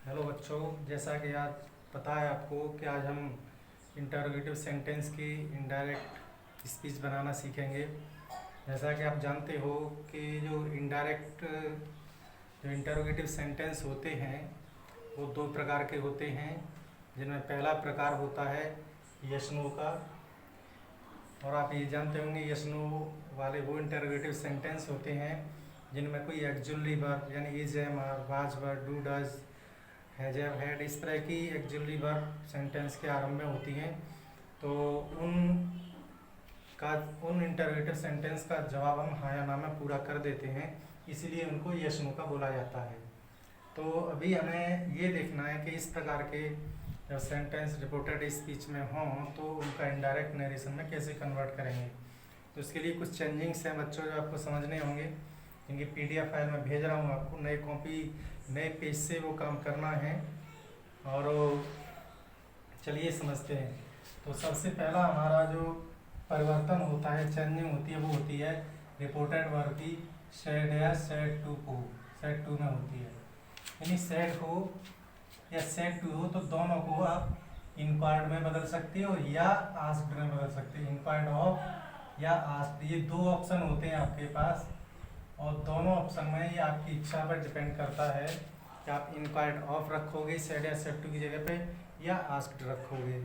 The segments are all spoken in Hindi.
हेलो बच्चों, जैसा कि आज पता है आपको कि आज हम इंटरोगेटिव सेंटेंस की इनडायरेक्ट स्पीच बनाना सीखेंगे। जैसा कि आप जानते हो कि जो इंटरोगेटिव सेंटेंस होते हैं वो दो प्रकार के होते हैं, जिनमें पहला प्रकार होता है यस नो का। और आप ये जानते होंगे यस नो वाले वो इंटरोगेटिव सेंटेंस होते हैं जिनमें कोई एक्जुअली वर्ब यानी is, am, are, was, were, do, does, has, have, had इस तरह की एक्जुअली वर्ब सेंटेंस के आरंभ में होती हैं। तो उन इंटरोगेटिव सेंटेंस का जवाब हम हाँ या ना में पूरा कर देते हैं, इसीलिए उनको यस नो का बोला जाता है। तो अभी हमें ये देखना है कि इस प्रकार के जब सेंटेंस रिपोर्टेड स्पीच में हों तो उनका इनडायरेक्ट नरेशन में कैसे कन्वर्ट करेंगे। तो इसके लिए कुछ चेंजिंग्स हैं बच्चों जो आपको समझने होंगे। इनकी PDF फाइल में भेज रहा हूँ आपको, नए कॉपी नए पेज से वो काम करना है। और चलिए समझते हैं। तो सबसे पहला हमारा जो परिवर्तन होता है, चेंजिंग होती है, वो होती है रिपोर्टेड वर्ब की सेड या सेड टू को सेड टू में होती है। यानी सेड हो या सेड टू हो तो दोनों को आप इंक्वायर्ड में बदल सकते हो या आस्क्ड में बदल सकते हो। इंक्वायर्ड ऑफ या आस्क्ड, ये दो ऑप्शन होते हैं आपके पास, और दोनों ऑप्शन में ये आपकी इच्छा पर डिपेंड करता है कि आप इंक्वायर्ड ऑफ रखोगे सेड या सेड टू की जगह पे या आस्क्ड रखोगे।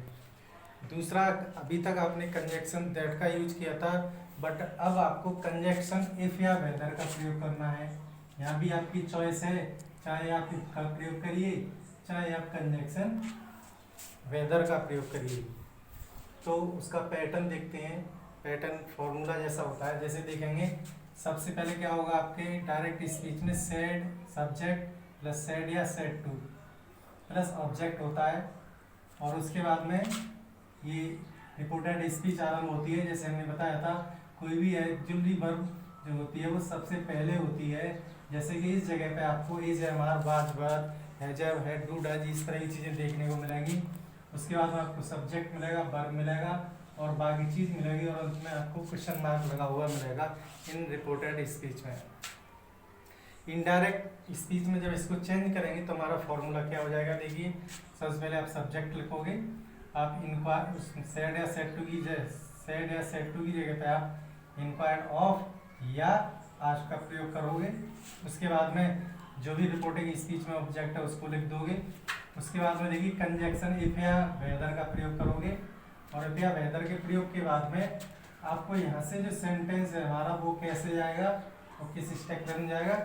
दूसरा, अभी तक आपने कंजक्शन दैट का यूज किया था, बट अब आपको कंजक्शन इफ या वेदर का प्रयोग करना है। यहाँ भी आपकी चॉइस है, चाहे आप इफ का प्रयोग करिए चाहे आप कंजक्शन वेदर का प्रयोग करिए। तो उसका पैटर्न देखते हैं। पैटर्न फॉर्मूला जैसा होता है, जैसे देखेंगे सबसे पहले क्या होगा आपके डायरेक्ट स्पीच में सेड सब्जेक्ट प्लस सेड या सेड टू प्लस ऑब्जेक्ट होता है। और उसके बाद में ये रिपोर्टेड स्पीच आरंभ होती है। जैसे हमने बताया था, कोई भी एक्जुअली वर्ब जो होती है वो सबसे पहले होती है। जैसे कि इस जगह पे आपको is, am, are, was, were, has, have, had, do, does इस तरह की चीज़ें देखने को मिलेंगी। उसके बाद में आपको सब्जेक्ट मिलेगा, वर्ब मिलेगा और बाकी चीज़ मिलेगी, और अंत में आपको क्वेश्चन मार्क लगा हुआ मिलेगा इन रिपोर्टेड स्पीच में। इनडायरेक्ट स्पीच में जब इसको चेंज करेंगे तो हमारा फॉर्मूला क्या हो जाएगा, देखिए। सबसे पहले आप सब्जेक्ट लिखोगे, आप इंक्वायर सेड या सेड टू की जगह पे आप इंक्वायर्ड ऑफ या आस्क्ड का प्रयोग करोगे। उसके बाद में जो भी रिपोर्टिंग स्पीच में ऑब्जेक्ट है उसको लिख दोगे। उसके बाद में देखिए कंजक्शन इफ या वेदर का प्रयोग करोगे, और इफ या वेदर के प्रयोग के बाद में आपको यहाँ से जो सेंटेंस है हमारा वो कैसे जाएगा और किस स्ट्रक्चर में जाएगा,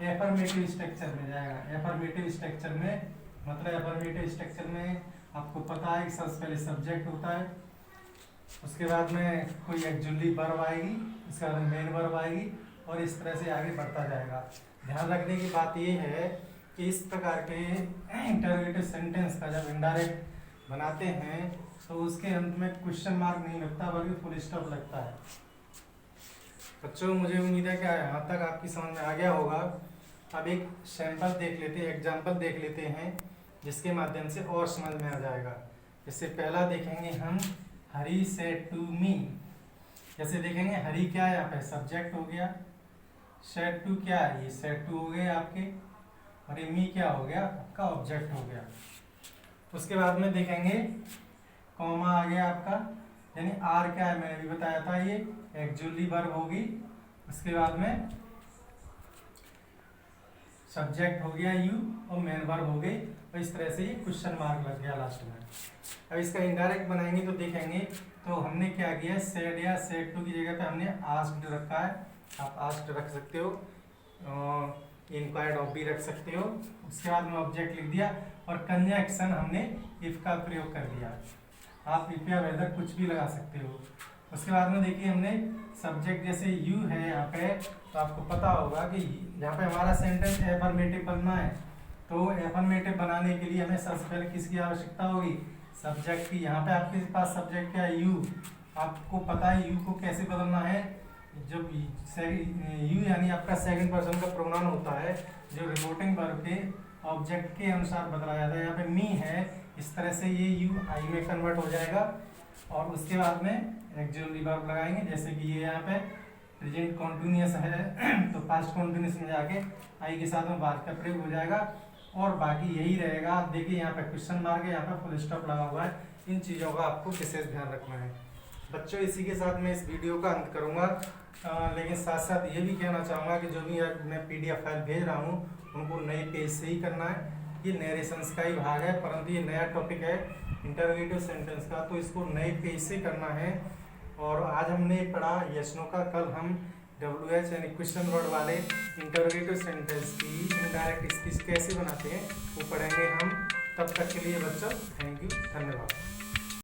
एफर्मेटिव स्ट्रक्चर में जाएगा। एफर्मेटिव स्ट्रक्चर में मतलब एफर्मेटिव स्ट्रक्चर में आपको पता है कि सबसे पहले सब्जेक्ट होता है, उसके बाद में कोई एक्जुअली वर्ब आएगी, उसके बाद मेन वर्ब आएगी, और इस तरह से आगे बढ़ता जाएगा। ध्यान रखने की बात ये है कि इस प्रकार के इंटरोगेटिव सेंटेंस का जब इनडायरेक्ट बनाते हैं तो उसके अंत में क्वेश्चन मार्क नहीं लगता बल्कि फुल स्टॉप लगता है। बच्चों, मुझे उम्मीद है कि यहाँ तक आपकी समझ में आ गया होगा। अब एक सैंपल देख लेते हैं, एग्जाम्पल देख लेते हैं, जिसके माध्यम से और समझ में आ जाएगा। इससे पहला देखेंगे हम हरी सेड टू मी। जैसे देखेंगे हरी क्या है, यहाँ पे सब्जेक्ट हो गया, सेड टू क्या है, ये सेड टू हो गए आपके, और ये मी क्या हो गया आपका ऑब्जेक्ट हो गया। उसके बाद में देखेंगे कॉमा आ गया आपका, यानी आर क्या है मैंने भी बताया था, ये एक्जुअली वर्ब होगी। उसके बाद में सब्जेक्ट हो गया यू और मेन वर्ब हो गई, और इस तरह से ये क्वेश्चन मार्क लग गया लास्ट में। अब इसका इनडायरेक्ट बनाएंगे तो देखेंगे, तो हमने क्या किया, सेड या सेड टू की जगह पे हमने आस्क्ड रखा है। आप आस्क्ड रख सकते हो, इंक्वायर्ड ऑफ भी रख सकते हो। उसके बाद में ऑब्जेक्ट लिख दिया, और कंजक्शन हमने इफ का प्रयोग कर दिया। आप इफ या वेदर कुछ भी लगा सकते हो। उसके बाद में देखिए हमने सब्जेक्ट जैसे यू है यहाँ पे, तो आपको पता होगा कि यहाँ पे हमारा सेंटेंस एफर्मेटिव बनना है। तो एफर्मेटिव बनाने के लिए हमें सबसे पहले किसकी आवश्यकता होगी, सब्जेक्ट की। यहाँ पे आपके पास सब्जेक्ट क्या है, यू। आपको पता है यू को कैसे बदलना है, जब यू यानी आपका सेकंड पर्सन का प्रोनाउन होता है जो रिपोर्टिंग वर्ब के ऑब्जेक्ट के अनुसार बदला जाता है। यहाँ पे मी है, इस तरह से ये यू आई में कन्वर्ट हो जाएगा। और उसके बाद में एक्जुअली वर्ब लगाएंगे, जैसे कि ये यहाँ पे प्रेजेंट कॉन्टिन्यूअस है तो पास्ट कॉन्टिन्यूअस में जाके आई के साथ में बाद का प्रयोग हो जाएगा। और बाकी यही रहेगा। आप देखिए यहाँ पे क्वेश्चन मार्क है, यहाँ पे फुल स्टॉप लगा हुआ है। इन चीज़ों का आपको विशेष ध्यान रखना है। बच्चों, इसी के साथ मैं इस वीडियो का अंत करूँगा, लेकिन साथ साथ ये भी कहना चाहूँगा कि जो भी मैं PDF फाइल भेज रहा हूँ उनको नए पेज से ही करना है। ये नरेशंस का ही भाग है, परंतु ये नया टॉपिक है इंटरोगेटिव सेंटेंस का, तो इसको नए पेज से करना है। और आज हमने पढ़ा यस नो का, कल हम WH यानी क्वेश्चन वर्ड वाले इंटरोगेटिव सेंटेंस की इनडायरेक्ट स्पीच कैसे बनाते हैं वो पढ़ेंगे हम। तब तक के लिए बच्चों थैंक यू, धन्यवाद।